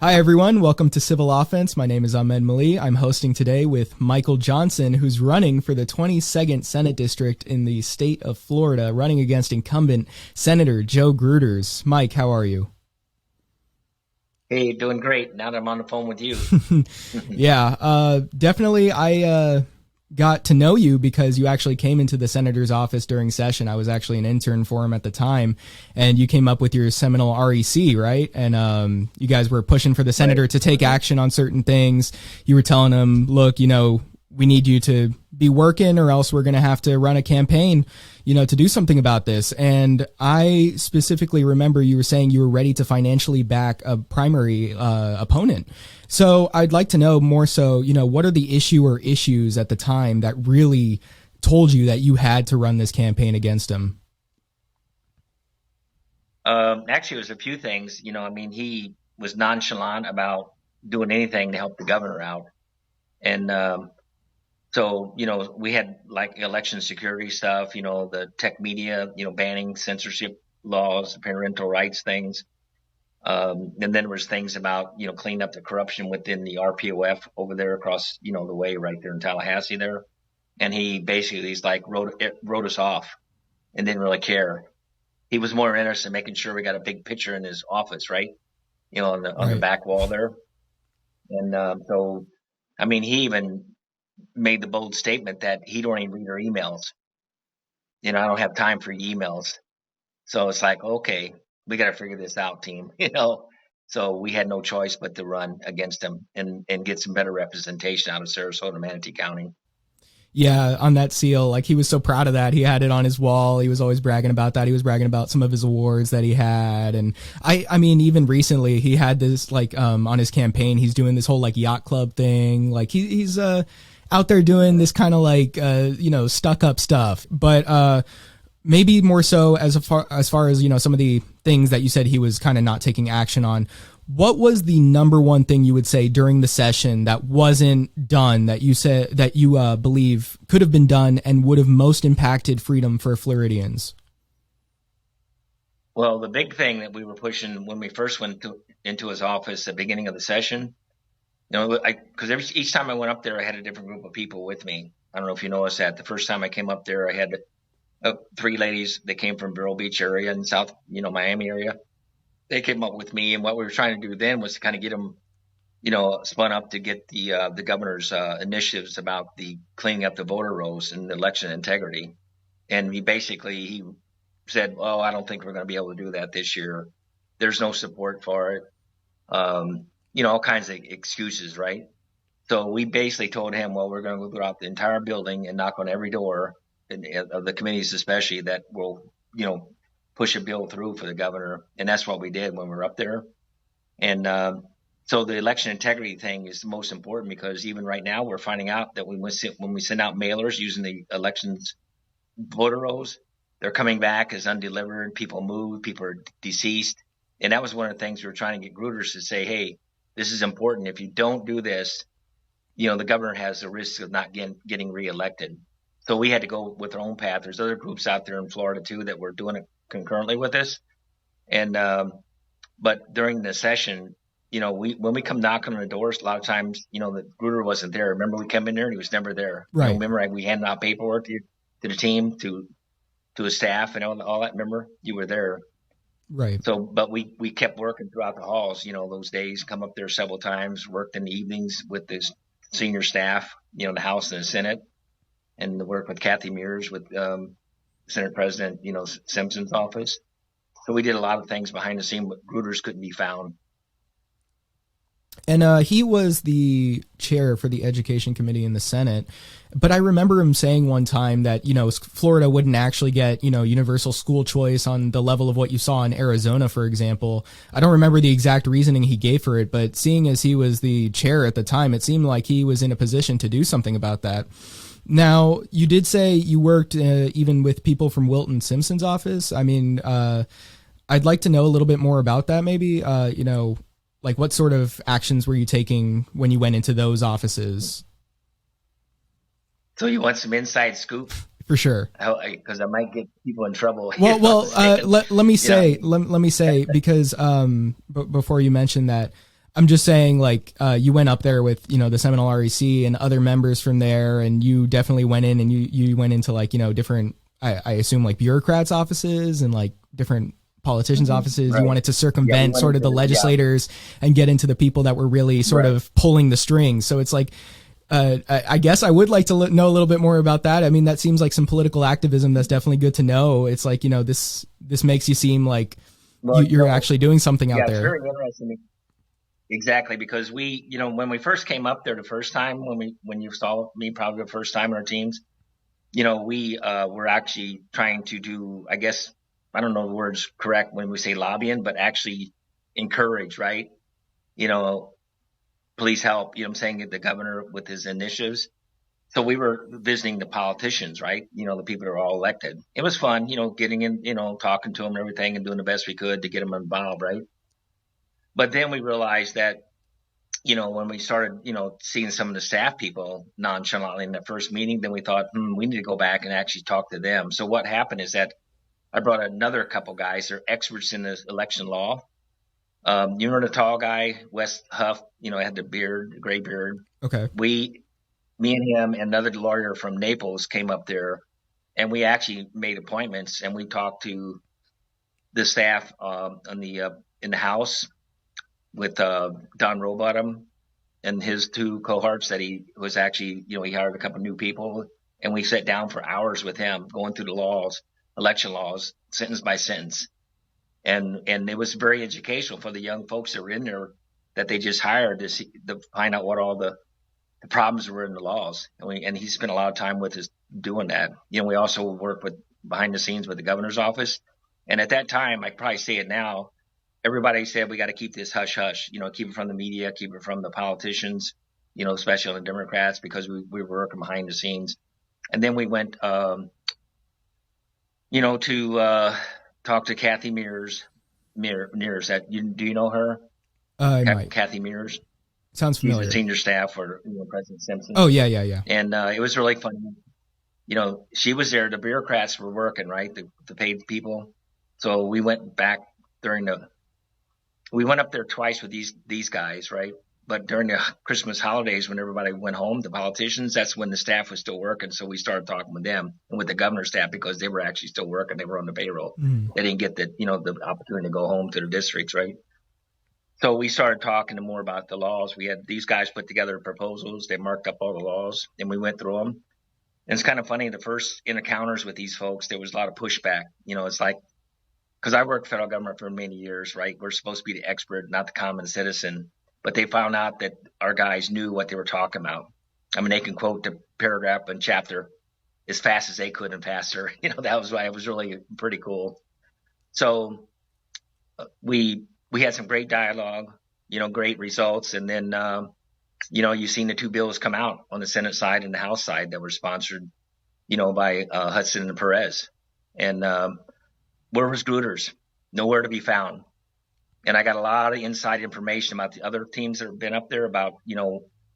Hi, everyone. Welcome to Civil Offense. My name is Ahmed Mlih. I'm hosting today with Michael Johnson, who's running for the 22nd Senate District in the state of Florida, running against incumbent Senator Joe Gruters. Mike, how are you? Hey, doing great. Now that I'm on the phone with you. Yeah, definitely. I got to know you because you actually came into the senator's office during session. I was actually an intern for him at the time, and you came up with your seminal REC, right? And you guys were pushing for the senator to take action on certain things. You were telling him, look, we need you to be working or else we're going to have to run a campaign, to do something about this. And I specifically remember you were saying you were ready to financially back a primary opponent. So I'd like to know more so, what are the issue or issues at the time that really told you that you had to run this campaign against him? Actually, it was a few things. He was nonchalant about doing anything to help the governor out. And so, we had like election security stuff, the tech media, banning censorship laws, parental rights things. And then there was things about, cleaning up the corruption within the RPOF over there across, the way right there in Tallahassee there. And he's like wrote us off and didn't really care. He was more interested in making sure we got a big picture in his office, right? On the Right. back wall there. And he even made the bold statement that he don't even read our emails. I don't have time for emails. So it's like, okay, we got to figure this out, team. So we had no choice but to run against him and get some better representation out of Sarasota, Manatee County. Yeah, on that seal, like he was so proud of that. He had it on his wall. He was always bragging about that. He was bragging about some of his awards that he had. And I mean, even recently he had this on his campaign, he's doing this whole yacht club thing. Like he's out there doing this kind of stuck up stuff. But maybe more so as far as some of the things that you said he was kind of not taking action on. What was the number one thing you would say during the session that wasn't done that you said that you believe could have been done and would have most impacted freedom for Floridians? Well, the big thing that we were pushing when we first into his office at the beginning of the session, because each time I went up there, I had a different group of people with me. I don't know if you noticed that. The first time I came up there, I had three ladies that came from Vero Beach area and South, Miami area. They came up with me, and what we were trying to do then was to kind of get them, spun up to get the governor's initiatives about the cleaning up the voter rolls and election integrity. And he said, "Oh, I don't think we're going to be able to do that this year. There's no support for it." All kinds of excuses, right? So we basically told him, "Well, we're going to go throughout the entire building and knock on every door, of the committees especially, that will, push a bill through for the governor." And that's what we did when we were up there. And so the election integrity thing is the most important, because even right now we're finding out that when we send out mailers using the elections voter rolls, they're coming back as undelivered. People move, people are deceased. And that was one of the things we were trying to get Gruters to say, hey, this is important. If you don't do this, the governor has the risk of not getting reelected. So we had to go with our own path. There's other groups out there in Florida too that were doing it concurrently with us. And but during the session, when we come knocking on the doors, a lot of times, the Grutter wasn't there. Remember, we come in there and he was never there. Right. Remember, we handed out paperwork to the team, to his staff, and all that. Remember, you were there. Right. So, but we kept working throughout the halls. Those days, come up there several times, worked in the evenings with the senior staff, the House and the Senate, and the work with Kathy Mears with Senate President, Simpson's office. So we did a lot of things behind the scene, but Gruters couldn't be found. And he was the chair for the Education Committee in the Senate. But I remember him saying one time that, Florida wouldn't actually get, universal school choice on the level of what you saw in Arizona, for example. I don't remember the exact reasoning he gave for it, but seeing as he was the chair at the time, it seemed like he was in a position to do something about that. Now, you did say you worked even with people from Wilton Simpson's office. I mean, I'd like to know a little bit more about that, maybe. What sort of actions were you taking when you went into those offices? So you want some inside scoop? For sure. Because I might get people in trouble. Let me say, because before you mention that, I'm just saying, like, you went up there with, the Seminole REC and other members from there, and you definitely went in and you went into, like, different, I assume, like, bureaucrats' offices and, like, different politicians' offices. Right. You wanted to circumvent sort of the legislators and get into the people that were really sort of pulling the strings. So it's like, I guess I would like to know a little bit more about that. I mean, that seems like some political activism that's definitely good to know. It's like, this makes you seem like you're actually doing something out there. It's very interesting. Exactly, because we, when we first came up there the first time, when you saw me probably the first time in our teams, we were actually trying to do, I guess, I don't know the words correct when we say lobbying, but actually encourage, right? Please help, I'm saying, the governor with his initiatives. So we were visiting the politicians, right? The people that are all elected. It was fun, getting in, talking to them and everything and doing the best we could to get them involved, right? But then we realized that, when we started, seeing some of the staff people nonchalantly in the first meeting, then we thought, we need to go back and actually talk to them. So what happened is that I brought another couple guys. They're experts in this election law. The tall guy, Wes Huff, had the beard, the gray beard. Okay. Me and him and another lawyer from Naples came up there, and we actually made appointments, and we talked to the staff in the House with Don Rowbottom and his two cohorts that he was actually, he hired a couple new people, and we sat down for hours with him going through the laws, election laws, sentence by sentence. And it was very educational for the young folks that were in there that they just hired to find out what all the problems were in the laws. And he spent a lot of time with us doing that. We also worked with behind the scenes with the governor's office. And at that time, I could probably say it now, everybody said we got to keep this hush hush, keep it from the media, keep it from the politicians, especially the Democrats, because we were working behind the scenes. And then we went, to talk to Kathy Mears. Do you know her? Kathy Mears. Sounds familiar. She's the senior staff for President Simpson. Oh yeah. And it was really funny. She was there. The bureaucrats were working, right? The paid people. So we went back we went up there twice with these guys, right? But during the Christmas holidays, when everybody went home, the politicians, that's when the staff was still working. So we started talking with them and with the governor's staff because they were actually still working. They were on the payroll. They didn't get the opportunity to go home to their districts, right? So we started talking more about the laws. We had these guys put together proposals. They marked up all the laws, and we went through them. And it's kind of funny. The first encounters with these folks, there was a lot of pushback. It's like, because I worked federal government for many years, right? We're supposed to be the expert, not the common citizen. But they found out that our guys knew what they were talking about. I mean, they can quote the paragraph and chapter as fast as they could and faster. That was why it was really pretty cool. So we had some great dialogue, great results. And then, you've seen the two bills come out on the Senate side and the House side that were sponsored, by Hudson and Perez. And where was Gruters? Nowhere to be found. And I got a lot of inside information about the other teams that have been up there about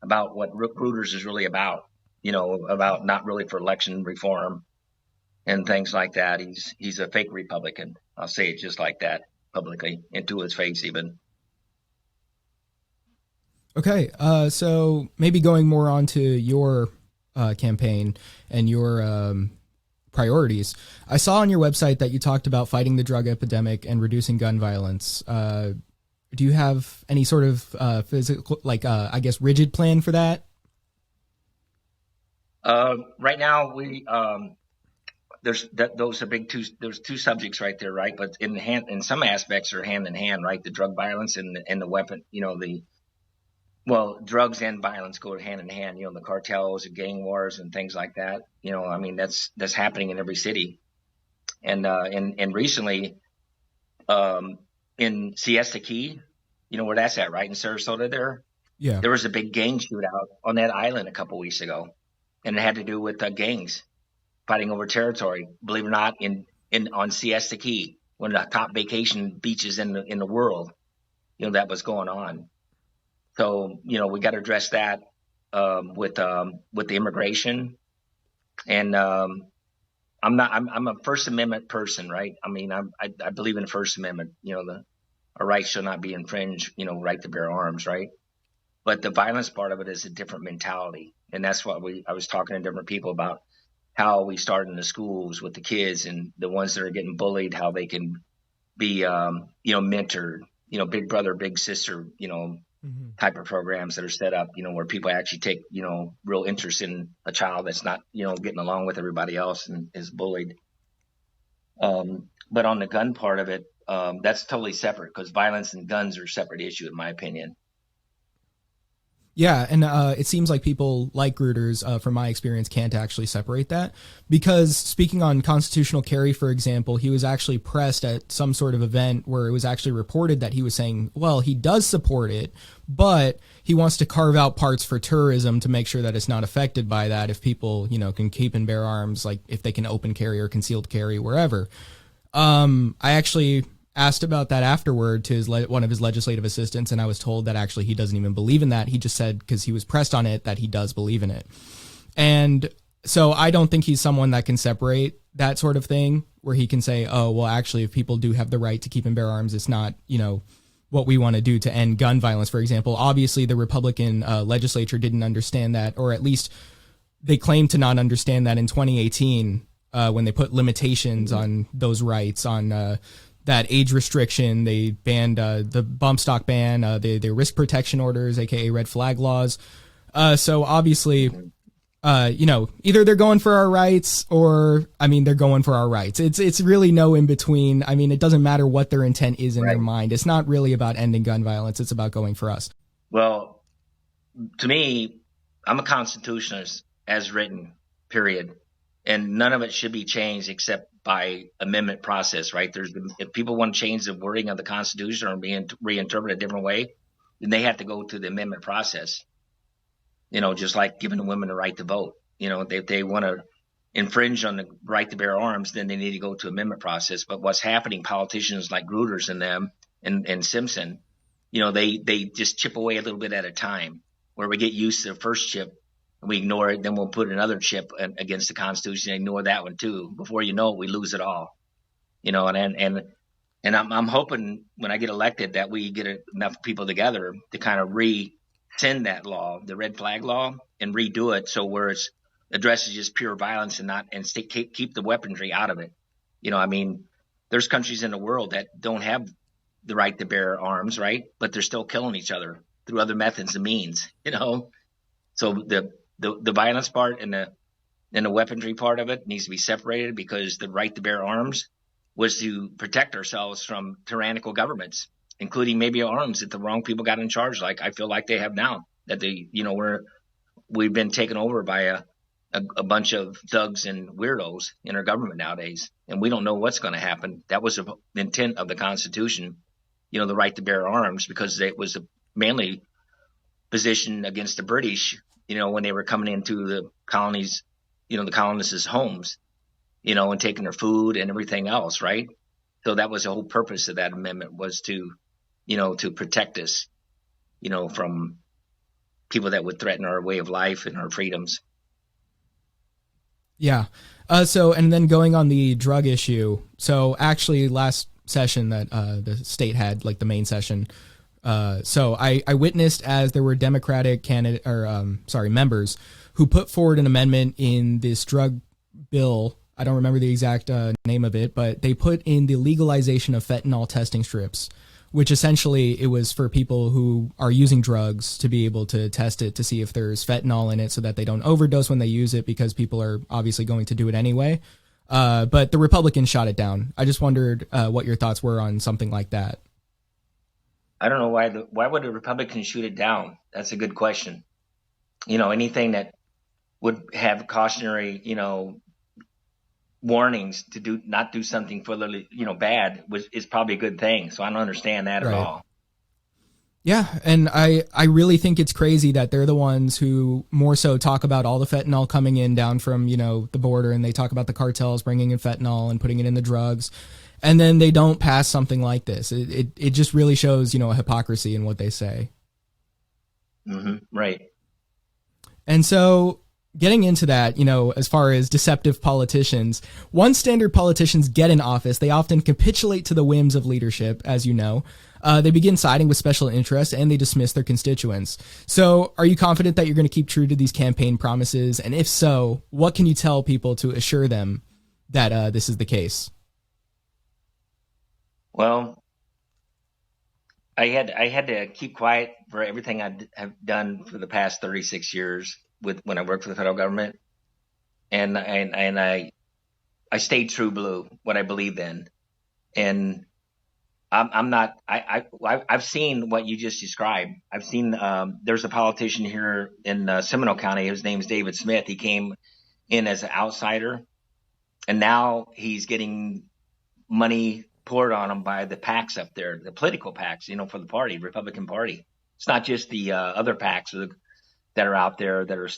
what Gruters is really about, about not really for election reform and things like that. He's a fake Republican. I'll say it just like that publicly and to his face even. Okay. So maybe going more on to your campaign and your priorities. I saw on your website that you talked about fighting the drug epidemic and reducing gun violence. Do you have any sort of physical, I guess, rigid plan for that? Right now, those are big there's two subjects right there, right? But in some aspects are hand in hand, right? The drug violence and the weapon, drugs and violence go hand in hand, the cartels and gang wars and things like that. I mean, that's happening in every city. And recently, in Siesta Key, where that's at, right? In Sarasota there. Yeah. There was a big gang shootout on that island a couple weeks ago. And it had to do with gangs fighting over territory, believe it or not, on Siesta Key, one of the top vacation beaches in the world, that was going on. So, we got to address that with the immigration. And I'm a First Amendment person, right? I mean, I believe in the First Amendment, our rights shall not be infringed, right to bear arms, right? But the violence part of it is a different mentality. And that's what I was talking to different people about, how we start in the schools with the kids and the ones that are getting bullied, how they can be, mentored, big brother, big sister, type of programs that are set up, where people actually take, real interest in a child that's not, getting along with everybody else and is bullied. But on the gun part of it, that's totally separate, because violence and guns are a separate issue, in my opinion. Yeah, and it seems like people like Gruters, from my experience, can't actually separate that. Because speaking on constitutional carry, for example, he was actually pressed at some sort of event where it was actually reported that he was saying, well, he does support it, but he wants to carve out parts for tourism to make sure that it's not affected by that if people, can keep and bear arms, like if they can open carry or concealed carry wherever. I actually asked about that afterward to one of his legislative assistants, and I was told that actually he doesn't even believe in that. He just said, because he was pressed on it, that he does believe in it. And so I don't think he's someone that can separate that sort of thing, where he can say, oh, well, actually, if people do have the right to keep and bear arms, it's not, what we want to do to end gun violence, for example. Obviously, the Republican legislature didn't understand that, or at least they claimed to not understand that in 2018 when they put limitations on those rights, on that age restriction. They banned the bump stock ban, the risk protection orders, aka red flag laws. So obviously, either they're going for our rights, or they're going for our rights. It's really no in between. It doesn't matter what their intent is in their mind. It's not really about ending gun violence. It's about going for us. Well, to me, I'm a constitutionalist as written, period. And none of it should be changed except by amendment process, right? If people want to change the wording of the Constitution or reinterpret a different way, then they have to go to the amendment process. Just like giving the women the right to vote. If they want to infringe on the right to bear arms, then they need to go to amendment process. But what's happening, politicians like Gruters and them and Simpson, they just chip away a little bit at a time, where we get used to the first chip, we ignore it, then we'll put another chip against the Constitution and ignore that one too. Before you know it, we lose it all. And I'm hoping when I get elected that we get enough people together to kind of rescind that law, the red flag law, and redo it so where it addresses just pure violence and keep the weaponry out of it. There's countries in the world that don't have the right to bear arms, right? But they're still killing each other through other methods and means. So the violence part and the weaponry part of it needs to be separated, because the right to bear arms was to protect ourselves from tyrannical governments, including maybe arms that the wrong people got in charge, like I feel like they have now, that we've been taken over by a bunch of thugs and weirdos in our government nowadays, and we don't know what's going to happen. That was the intent of the Constitution, the right to bear arms, because it was a mainly position against the British, when they were coming into the colonies, the colonists' homes, and taking their food and everything else, right? So that was the whole purpose of that amendment, was to protect us, from people that would threaten our way of life and our freedoms. Yeah. And then going on the drug issue. So actually last session that the state had, like the main session, so I witnessed as there were Democratic members who put forward an amendment in this drug bill. I don't remember the exact name of it, but they put in the legalization of fentanyl testing strips, which essentially it was for people who are using drugs to be able to test it to see if there's fentanyl in it so that they don't overdose when they use it, because people are obviously going to do it anyway. But the Republicans shot it down. I just wondered what your thoughts were on something like that. I don't know why would the Republicans shoot it down? That's a good question. Anything that would have cautionary, warnings to not do something further, bad is probably a good thing. So I don't understand that at all. Yeah, and I really think it's crazy that they're the ones who more so talk about all the fentanyl coming in down from, the border, and they talk about the cartels bringing in fentanyl and putting it in the drugs. And then they don't pass something like this. It just really shows, a hypocrisy in what they say. Mm-hmm. Right. And so getting into that, as far as deceptive politicians, once standard politicians get in office, they often capitulate to the whims of leadership, as you know. they begin siding with special interests and they dismiss their constituents. So are you confident that you're going to keep true to these campaign promises? And if so, what can you tell people to assure them that this is the case? Well, I had to keep quiet for everything I have done for the past 36 years when I worked for the federal government, and I stayed true blue, what I believed in, and I'm not. I've seen what you just described. I've seen there's a politician here in Seminole County. His name's David Smith. He came in as an outsider, and now he's getting money poured on him by the PACs up there, the political PACs, for the party, Republican Party. It's not just the other PACs that are out there that are,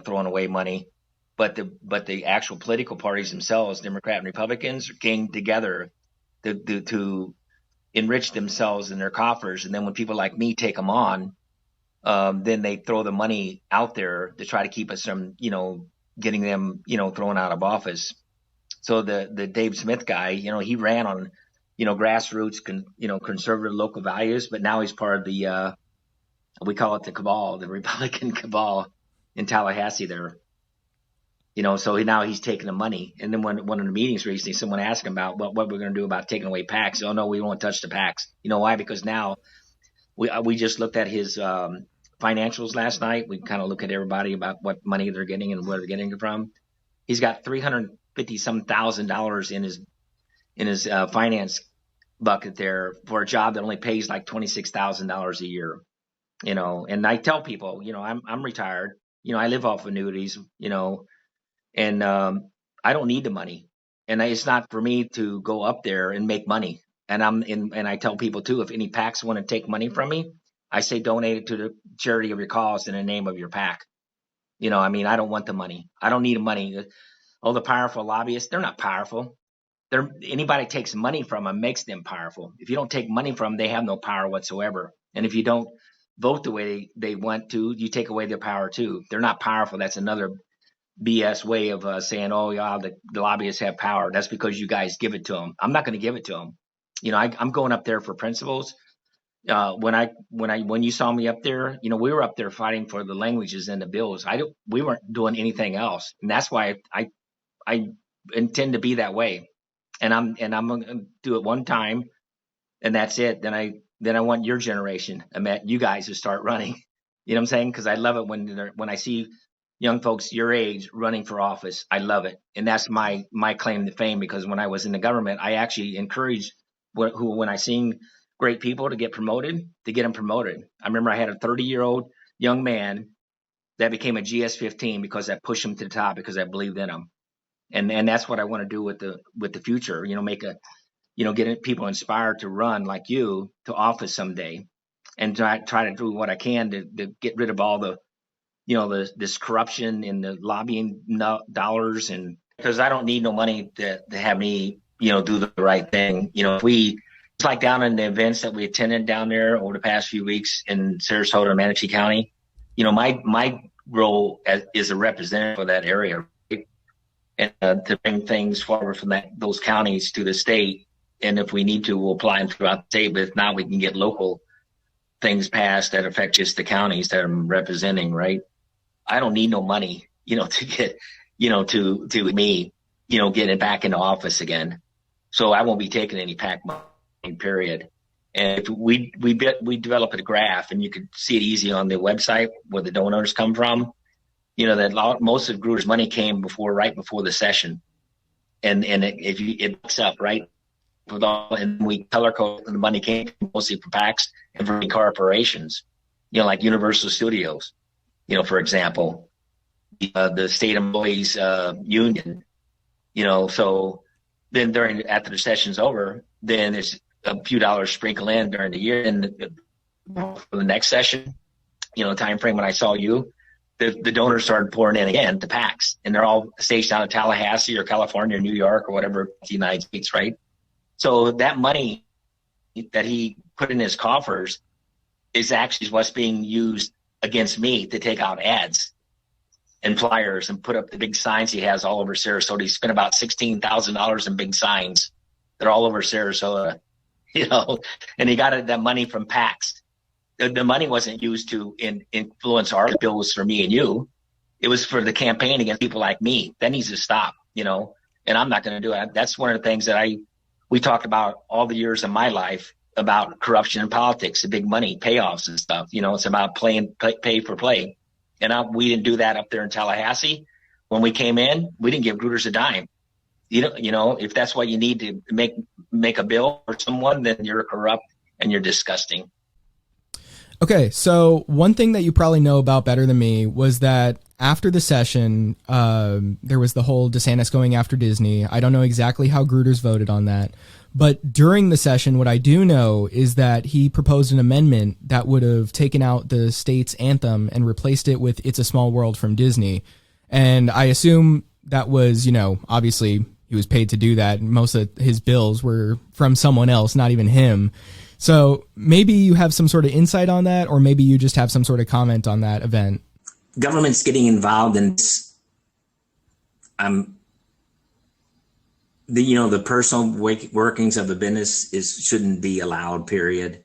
throwing away money, but the actual political parties themselves, Democrat and Republicans, came together to enrich themselves in their coffers. And then when people like me take them on, then they throw the money out there to try to keep us from, getting them, thrown out of office. So the Dave Smith guy, he ran on, grassroots, conservative local values, but now he's part of the, we call it the cabal, the Republican cabal in Tallahassee there. So now he's taking the money. And then one of the meetings recently, someone asked him about what we're going to do about taking away PACs. Oh, no, we won't touch the PACs. You know why? Because now we just looked at his financials last night. We kind of look at everybody about what money they're getting and where they're getting it from. He's got $350,000 in his finance bucket there for a job that only pays like $26,000 a year. And I tell people, I'm retired. I live off annuities. And I don't need the money, and it's not for me to go up there and make money. And I tell people too, if any PACs want to take money from me, I say donate it to the charity of your cause in the name of your PAC. I don't want the money. I don't need the money. Oh, the powerful lobbyists, they're not powerful. Anybody takes money from them makes them powerful. If you don't take money from them, they have no power whatsoever. And if you don't vote the way they want to, you take away their power too. They're not powerful. That's another BS way of saying, oh, yeah, the lobbyists have power. That's because you guys give it to them. I'm not going to give it to them. I'm going up there for principles. When you saw me up there, we were up there fighting for the languages and the bills. We weren't doing anything else, and that's why I intend to be that way. And I'm going to do it one time, and that's it. Then I want your generation, you guys, to start running. You know what I'm saying? Because I love it when I see young folks your age running for office. I love it. And that's my claim to fame, because when I was in the government, I actually encouraged when I seen great people to get them promoted. I remember I had a 30-year-old young man that became a GS-15 because I pushed him to the top because I believed in him. And that's what I want to do with the future, get people inspired to run like you to office someday, and try to do what I can to get rid of all the this corruption in the lobbying dollars, and because I don't need no money to have me, do the right thing. It's like down in the events that we attended down there over the past few weeks in Sarasota and Manatee County, my role is a representative for that area, right? And to bring things forward from those counties to the state. And if we need to, we'll apply them throughout the state. But if not, we can get local things passed that affect just the counties that I'm representing, right? I don't need no money, to get, to me, getting back into office again. So I won't be taking any PAC money, period. And if we develop a graph, and you could see it easy on the website where the donors come from, that most of Gruters' money came right before the session. And it books up, right? And we color code the money came mostly for PACs and for corporations, like Universal Studios. For example, the state employees union, so then after the session's over, then there's a few dollars sprinkle in during the year. And for the next session, time frame when I saw you, the donors started pouring in again to PACs, and they're all staged out of Tallahassee or California or New York or whatever, the United States, right? So that money that he put in his coffers is actually what's being used against me to take out ads and flyers and put up the big signs he has all over Sarasota. He spent about $16,000 in big signs. They're all over Sarasota. and he got that money from PACs. The money wasn't used to influence our bills for me and you. It was for the campaign against people like me. That needs to stop, and I'm not going to do it. That's one of the things that we talked about all the years of my life about corruption in politics, the big money payoffs and stuff. It's about pay for play. And we didn't do that up there in Tallahassee. When we came in, we didn't give Gruters a dime. If that's what you need to make a bill for someone, then you're corrupt and you're disgusting. Okay, so one thing that you probably know about better than me was that after the session, there was the whole DeSantis going after Disney. I don't know exactly how Gruters voted on that. But during the session, what I do know is that he proposed an amendment that would have taken out the state's anthem and replaced it with It's a Small World from Disney. And I assume that was, obviously he was paid to do that. Most of his bills were from someone else, not even him. So maybe you have some sort of insight on that, or maybe you just have some sort of comment on that event. Government's getting involved in this. The personal workings of the business shouldn't be allowed, period.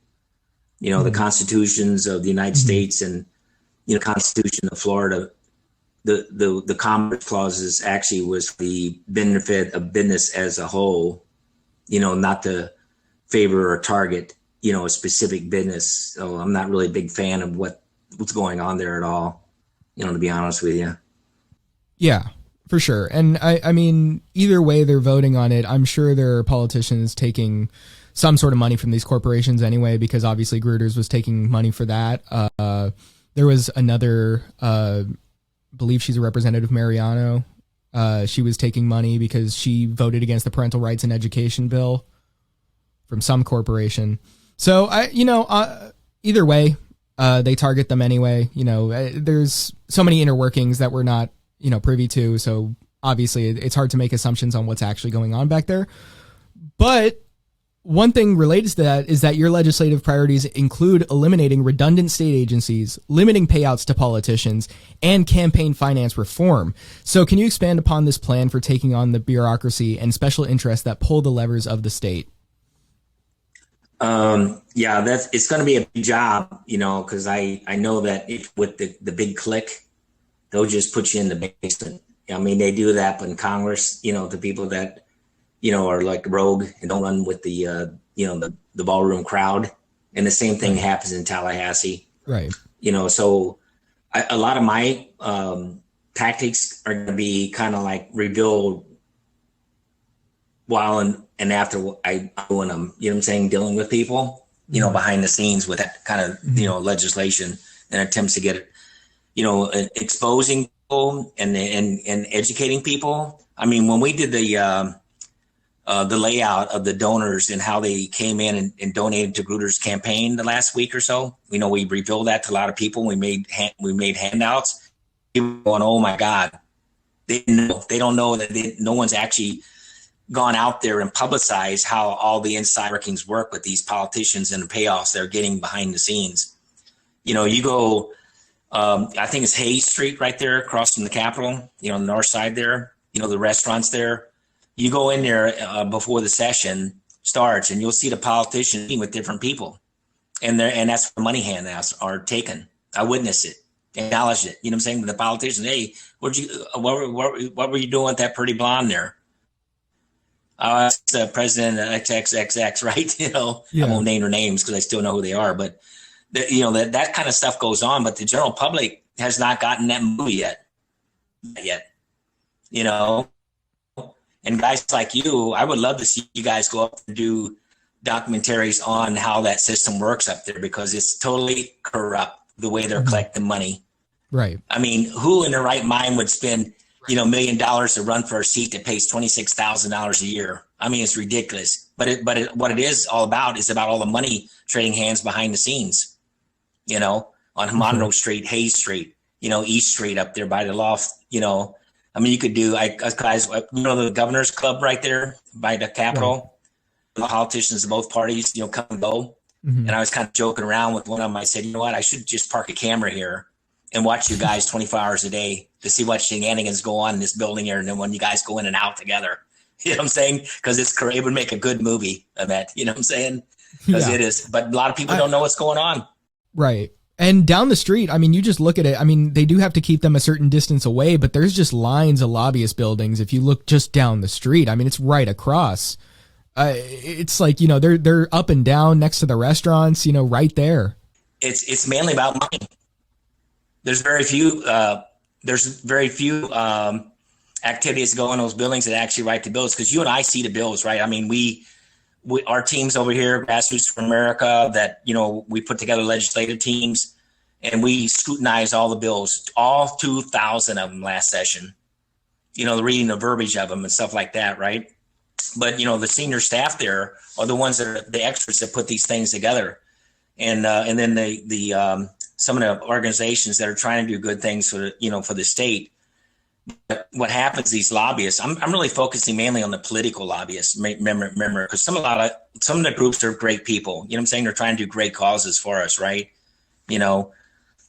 The constitutions of the United States and, Constitution of Florida, the Commerce clauses actually was the benefit of business as a whole, not to favor or target, a specific business. So I'm not really a big fan of what's going on there at all, to be honest with you. Yeah, for sure. And I mean, either way they're voting on it, I'm sure there are politicians taking some sort of money from these corporations anyway, because obviously Gruters was taking money for that. There was another, believe she's a representative, Mariano. She was taking money because she voted against the parental rights and education bill from some corporation. So either way, they target them anyway. There's so many inner workings that we're not, privy to. So obviously it's hard to make assumptions on what's actually going on back there. But one thing related to that is that your legislative priorities include eliminating redundant state agencies, limiting payouts to politicians, and campaign finance reform. So can you expand upon this plan for taking on the bureaucracy and special interests that pull the levers of the state? It's going to be a big job, because I know that with the big click, they'll just put you in the basement. I mean, they do that in Congress, the people that, are like rogue and don't run with the ballroom crowd. And the same thing happens in Tallahassee. Right. So a lot of my tactics are going to be kind of like rebuild while and after I doing them, what I'm saying, dealing with people, behind the scenes with that kind of, legislation and attempts to get it, exposing people and educating people. I mean, when we did the layout of the donors and how they came in and donated to Gruters' campaign the last week or so, we revealed that to a lot of people. We made handouts. People going, oh my God, they don't know that no one's actually gone out there and publicized how all the inside workings work with these politicians and the payoffs they're getting behind the scenes. You go, I think it's Hayes Street right there across from the Capitol, on the north side there, the restaurants there. You go in there before the session starts and you'll see the politicians meeting with different people. And that's where money handouts are taken. I witnessed it, acknowledged it. I'm saying to the politicians, hey, what were you doing with that pretty blonde there? That's the president of XXX, right? Yeah. I won't name their names because I still know who they are, but that kind of stuff goes on, but the general public has not gotten that movie yet. And guys like you, I would love to see you guys go up and do documentaries on how that system works up there, because it's totally corrupt the way they're collecting money. Right. I mean, who in their right mind would spend $1 million to run for a seat that pays $26,000 a year? I mean, it's ridiculous. But what it is all about is about all the money trading hands behind the scenes. On Monroe Street, Hayes Street, East Street up there by the loft. I mean, you could do guys. The Governor's Club right there by the Capitol. Right. Politicians of both parties, come and go. Mm-hmm. And I was kind of joking around with one of them. I said, you know what? I should just park a camera here and watch you guys 24 hours a day to see what shenanigans go on in this building here. And then when you guys go in and out together, you know what I'm saying? Because it would make a good movie, I bet. You know what I'm saying? because it is. But a lot of people don't know what's going on. Right. And down the street, I mean, you just look at it. I mean, they do have to keep them a certain distance away, but there's just lines of lobbyist buildings. If you look just down the street, I mean, it's right across. It's like, you know, they're up and down next to the restaurants, you know, right there. It's mainly about money. There's very few activities that go in those buildings that actually write the bills, because you and I see the bills, right? I mean, we our teams over here, Grassroots for America, that, you know, we put together legislative teams, and we scrutinize all the bills, all 2,000 of them last session, you know, reading the verbiage of them and stuff like that, right? But, you know, the senior staff there are the ones that are the experts that put these things together. And then the some of the organizations that are trying to do good things for the, you know, for the state. But what happens, these lobbyists, I'm really focusing mainly on the political lobbyists, remember, because some of the groups are great people, you know what I'm saying? They're trying to do great causes for us, right? You know,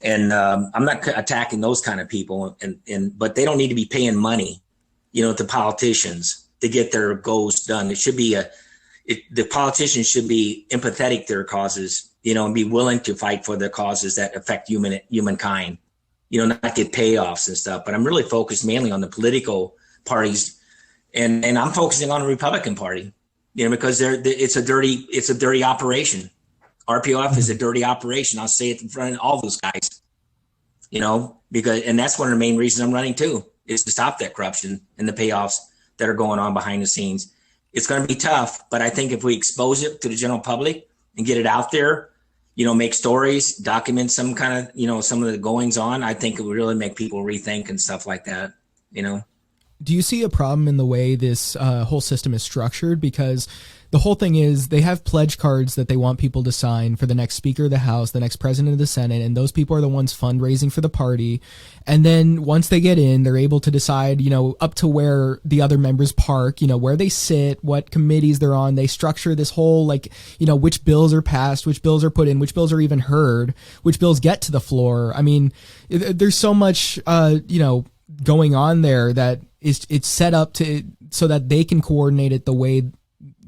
and I'm not attacking those kind of people, but they don't need to be paying money, you know, to politicians to get their goals done. It should be the politicians should be empathetic to their causes, you know, and be willing to fight for the causes that affect humankind. You know, not get payoffs and stuff. But I'm really focused mainly on the political parties, and I'm focusing on the Republican Party, you know, because it's a dirty operation. RPOF is a dirty operation. I'll say it in front of all those guys, you know, and that's one of the main reasons I'm running too, is to stop that corruption and the payoffs that are going on behind the scenes. It's going to be tough, but I think if we expose it to the general public and get it out there, you know, make stories, document some kind of, you know, some of the goings on, I think it would really make people rethink and stuff like that, you know. Do you see a problem in the way this whole system is structured? Because the whole thing is they have pledge cards that they want people to sign for the next Speaker of the House, the next President of the Senate, and those people are the ones fundraising for the party. And then once they get in, they're able to decide, you know, up to where the other members park, you know, where they sit, what committees they're on. They structure this whole, like, you know, which bills are passed, which bills are put in, which bills are even heard, which bills get to the floor. I mean, there's so much, you know, going on there that it's set up so that they can coordinate it the way,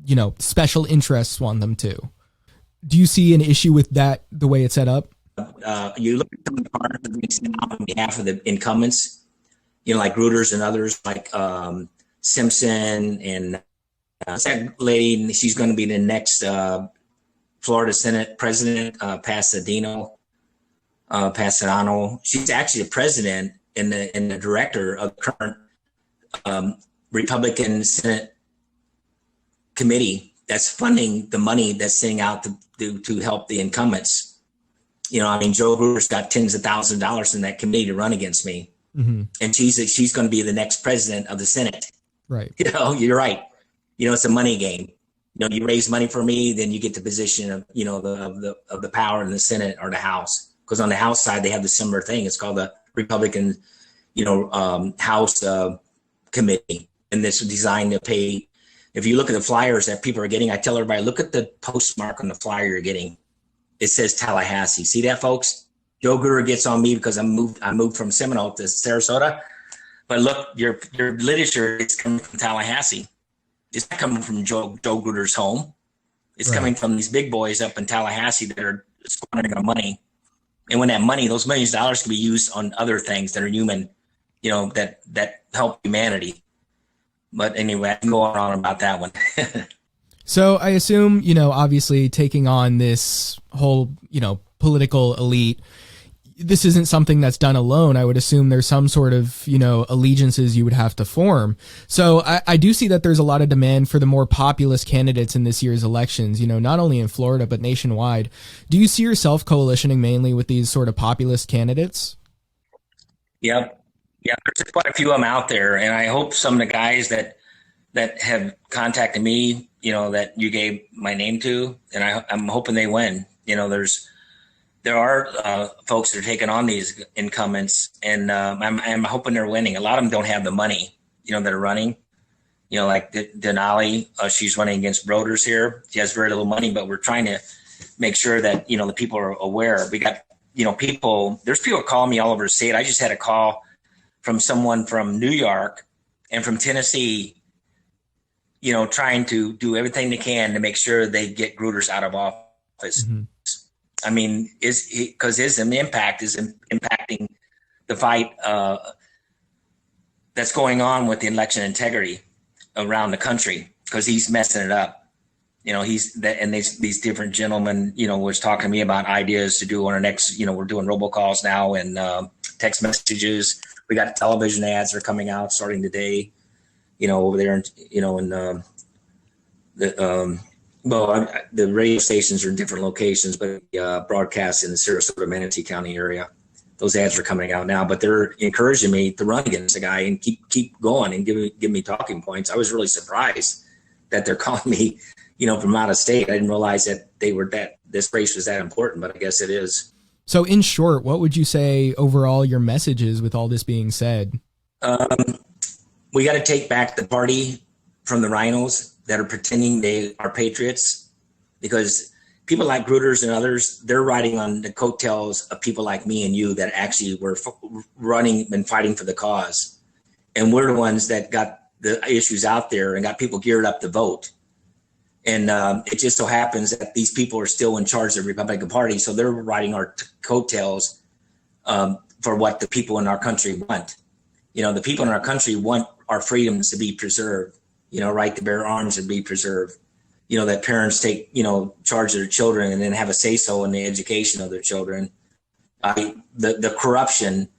you know, special interests want them to. Do you see an issue with that, the way it's set up? You look at some of the cards that we send out on behalf of the incumbents, you know, like Gruters and others, like Simpson and that lady. She's going to be the next Florida Senate President, Pasadino. She's actually the president and the director of the current Republican Senate committee that's funding the money that's sitting out to help the incumbents. You know, I mean, Joe Gruters got tens of thousands of dollars in that committee to run against me. Mm-hmm. And she's going to be the next president of the Senate. Right. You know, you're right. You know, it's a money game. You know, you raise money for me, then you get the position of, you know, of the power in the Senate or the House. Because on the House side, they have the similar thing. It's called the Republican, you know, House committee. And this is designed to pay. If you look at the flyers that people are getting, I tell everybody, look at the postmark on the flyer you're getting. It says Tallahassee. See that, folks? Joe Grutter gets on me because I moved from Seminole to Sarasota. But look, your literature is coming from Tallahassee. It's not coming from Joe Grutter's home. It's coming from these big boys up in Tallahassee that are squandering our money. And when that money, those millions of dollars can be used on other things that are human, you know, that help humanity. But anyway, I can go on about that one. So I assume, you know, obviously taking on this whole, you know, political elite, this isn't something that's done alone. I would assume there's some sort of, you know, allegiances you would have to form. So I do see that there's a lot of demand for the more populist candidates in this year's elections, you know, not only in Florida, but nationwide. Do you see yourself coalitioning mainly with these sort of populist candidates? Yep. Yeah, there's quite a few of them out there. And I hope some of the guys that have contacted me, you know, that you gave my name to, and I'm hoping they win. You know, there are folks that are taking on these incumbents, and I'm hoping they're winning. A lot of them don't have the money, you know, that are running. You know, like Denali, she's running against Gruters here. She has very little money, but we're trying to make sure that, you know, the people are aware. We got, you know, there's people calling me all over the state. I just had a call from someone from New York and from Tennessee trying to do everything they can to make sure they get Gruters out of office. Mm-hmm. I mean, because his impact is impacting the fight that's going on with the election integrity around the country, because he's messing it up. These different gentlemen, was talking to me about ideas to do on our next, we're doing robocalls now and text messages. We got television ads that are coming out starting today, over there, the radio stations are in different locations, but broadcast in the Sarasota, Manatee County area. Those ads are coming out now, but they're encouraging me to run against the guy and keep going and give me talking points. I was really surprised that they're calling me, from out of state. I didn't realize that this race was that important, but I guess it is. So in short, what would you say overall your message is with all this being said? We got to take back the party from the rhinos that are pretending they are patriots, because people like Gruters and others, they're riding on the coattails of people like me and you that actually were running and fighting for the cause. And we're the ones that got the issues out there and got people geared up to vote. And it just so happens that these people are still in charge of the Republican Party. So they're riding our coattails for what the people in our country want. The people in our country want our freedoms to be preserved, right to bear arms and be preserved. That parents take, charge of their children and then have a say-so in the education of their children. The corruption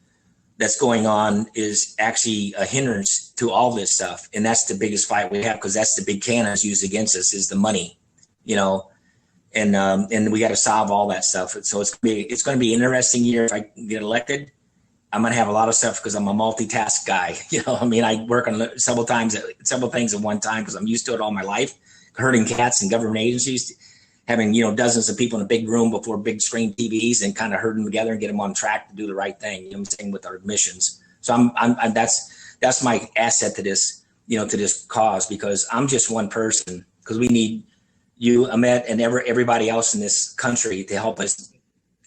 that's going on is actually a hindrance to all this stuff. And that's the biggest fight we have, because that's the big cannons used against us is the money, and we got to solve all that stuff. So it's going to be an interesting year. If I get elected, I'm going to have a lot of stuff because I'm a multitask guy. I work on several things at one time because I'm used to it all my life, herding cats in government agencies, having, dozens of people in a big room before big screen TVs and kind of herd them together and get them on track to do the right thing, I'm saying, with our missions. So that's my asset to this, to this cause, because I'm just one person, because we need you, Ahmed, and everybody else in this country to help us,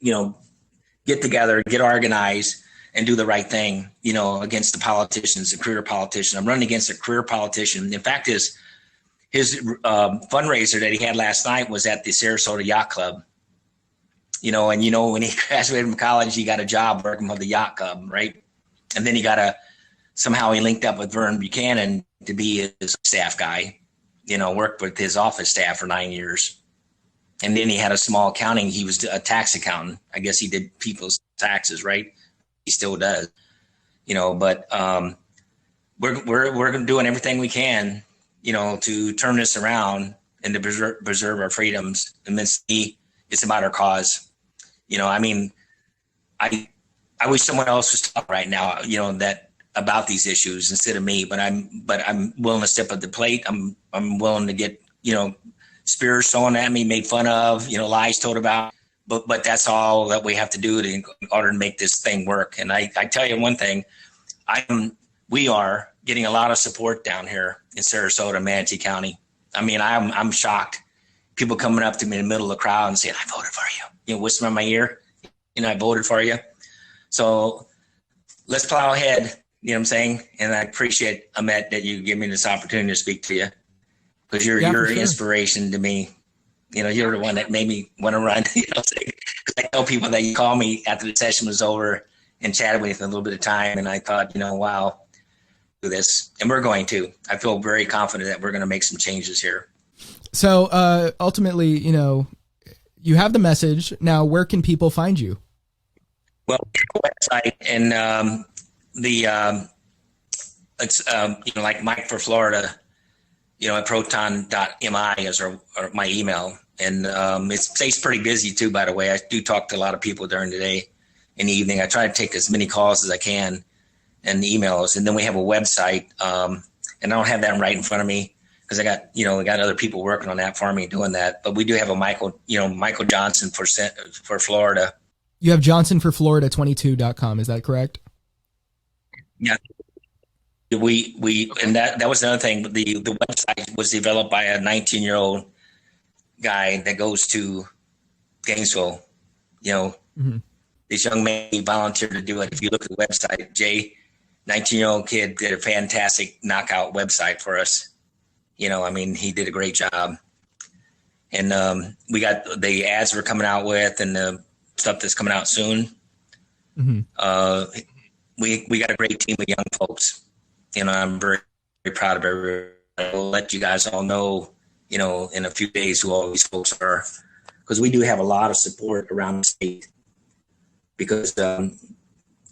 get together, get organized, and do the right thing, against the politicians, the career politician. I'm running against a career politician. The fact is, his fundraiser that he had last night was at the Sarasota Yacht Club. When he graduated from college, he got a job working for the Yacht Club, right? And then somehow he linked up with Vern Buchanan to be his staff guy, worked with his office staff for 9 years. And then he had a small accounting. He was a tax accountant. I guess he did people's taxes, right? He still does, but we're doing everything we can, to turn this around and to preserve our freedoms. And then it's about our cause. I wish someone else was talking right now, that about these issues instead of me, but I'm willing to step up the plate. I'm willing to get, spears thrown at me, made fun of, lies told about, but that's all that we have to do in order to make this thing work. And I tell you one thing, we are getting a lot of support down here in Sarasota, Manatee County. I'm shocked. People coming up to me in the middle of the crowd and saying, "I voted for you." Whispering in my ear, I voted for you. So let's plow ahead. You know what I'm saying? And I appreciate, Ahmed, that you give me this opportunity to speak to you, because you're an inspiration to me. You're the one that made me want to run. Because I tell people that you called me after the session was over and chatted with me for a little bit of time, and I thought, wow, do this, and we're going to. I feel very confident that we're going to make some changes here. So ultimately, you have the message. Now, where can people find you? Well, website and it's like Mike for Florida, at proton.mi is my email. And it stays pretty busy too, by the way. I do talk to a lot of people during the day and the evening. I try to take as many calls as I can and emails. And then we have a website. And I don't have that right in front of me because I got, we got other people working on that for me doing that. But we do have a Michael Johnson for Florida. You have johnsonforflorida22.com. Is that correct? Yeah. And that was another thing. The website was developed by a 19-year-old guy that goes to Gainesville. This young man, he volunteered to do it. If you look at the website, Jay, 19-year-old kid, did a fantastic knockout website for us. I mean, he did a great job. And we got the ads we're coming out with and the stuff that's coming out soon. Mm-hmm. We got a great team of young folks. I'm very, very proud of everybody. I'll let you guys all know, in a few days who all these folks are, because we do have a lot of support around the state, because a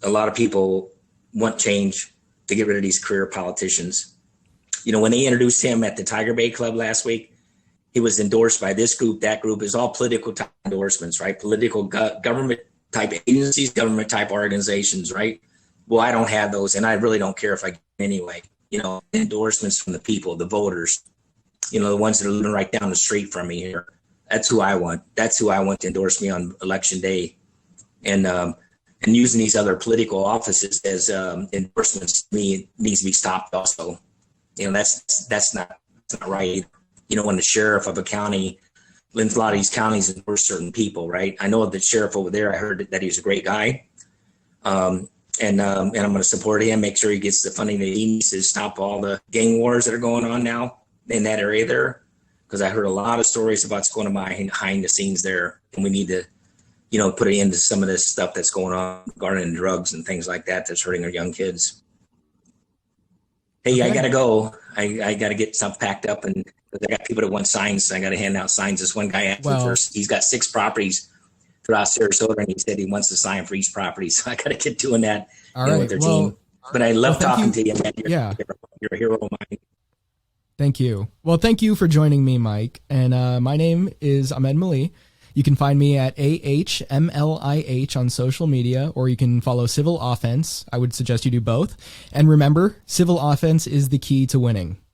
lot of people want change to get rid of these career politicians. When they introduced him at the Tiger Bay Club last week, he was endorsed by this group, that group. Is all political type endorsements, right? Political government type agencies, government type organizations, right? Well, I don't have those, and I really don't care if I get them anyway. Endorsements from the people, the voters, the ones that are living right down the street from me here. That's who I want. That's who I want to endorse me on election day. And using these other political offices as endorsements to me needs to be stopped also. That's not right. When the sheriff of a county, a lot of these counties endorse certain people, right? I know the sheriff over there, I heard that he's a great guy. And I'm going to support him, make sure he gets the funding that he needs to stop all the gang wars that are going on now in that area there. Because I heard a lot of stories about what's going on behind the scenes there. And we need to, put an end to some of this stuff that's going on regarding drugs and things like that that's hurting our young kids. Hey, okay. I got to go. I got to get stuff packed up, and I got people that want signs. I got to hand out signs. This one guy asked me first. He's got 6 properties throughout Sarasota, and he said he wants to sign for each property. So I got to get doing that with their team. But I love talking to you, man. You're a hero of mine. Thank you. Well, thank you for joining me, Mike. And my name is Ahmed Mlih. You can find me at AHMLIH on social media, or you can follow Civil Offense. I would suggest you do both. And remember, civil offense is the key to winning.